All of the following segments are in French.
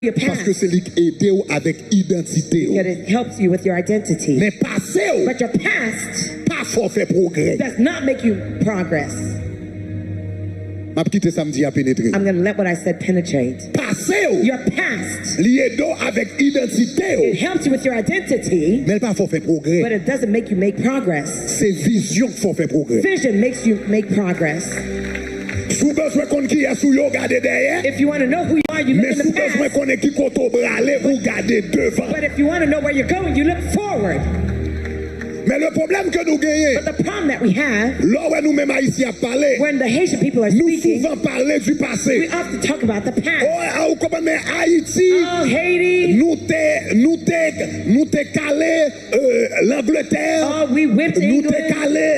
your past. Parce que c'est lui qui aide avec identité. Because it helps you with your identity. Mais passé, But your past pas fort fait progrès. does not make you progress. M'a quitté samedi à pénétrer. I'm going to let what I said penetrate. Passé, Your past, lié avec identité. it helps you with your identity, Mais pas fort fait progrès. but it doesn't make you make progress. C'est vision qui faut faire progrès. Vision makes you make progress. Sous besoin qu'on qui est sous yo garder derrière. If you want to know who you are, you look Mais in the sous besoin past. qu'on est qui koto bralé ou garder devant. But if you want to know where you're going, you look forward. Mais le problème que nous gagnons, But the problem that we have, là où nous-mêmes haïtiens parler, when the Haitian people are nous speaking, souvent parler du we passé. often talk about the past. Oh, comment mais Haïti, Oh, Haiti. nous t'es calé l'Angleterre, Oh, we whipped nous t'es England. calé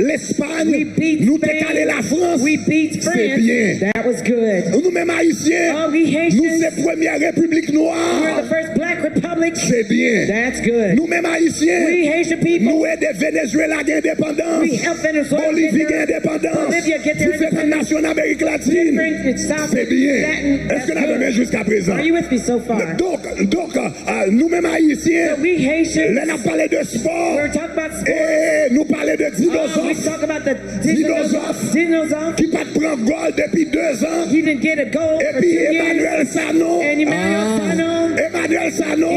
l'Espagne, We beat nous t'es Spain. calé la France. We beat C'est bien. France. That was good. Nous-mêmes haïtiens, Oh, we nous Haitians. c'est première république We're noire. the first black republic. C'est bien. That's good. Nous-mêmes haïtiens, We Haitian people. nous aidons Venezuela gain indépendance. We help Venezuela Bolivie get gain their, indépendance. Bolivia get their Différentes independence. nations d'Amérique latine. Different South C'est bien. Latin. Est-ce That's que nous avons good. jusqu'à présent? Are you with me so far? Donc nous-mêmes haïtiens, So we Haitians, là, on a parlé de sport. we're talking about sports. Et nous parlons de We dinosaures talk about the Dinosaure. Qui pas prendre goal depuis 2 ans. He didn't get a goal Et for 2 puis years. Emmanuel Sano. And Emmanuel Sano, Emmanuel Sano.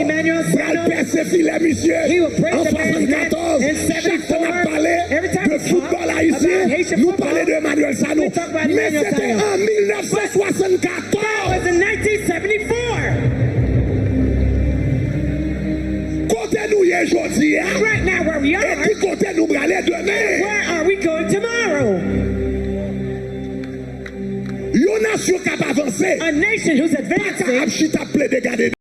Sano. Va percer filet, monsieur. He will break En the man's neck 74. in Chaque fois 74. qu'on a parlé Every time de we talk football about haïtien, Haitian nous football, parlons de Emmanuel Sano. we talk about Mais Emmanuel c'était Sano. en 1974. That was in 1974. Côté nous y est aujourd'hui. Right now where we Et are, puis côté nous bralé demain. where are we going tomorrow? Une nation qui a avancé. A nation who's Pas advancing capable de garder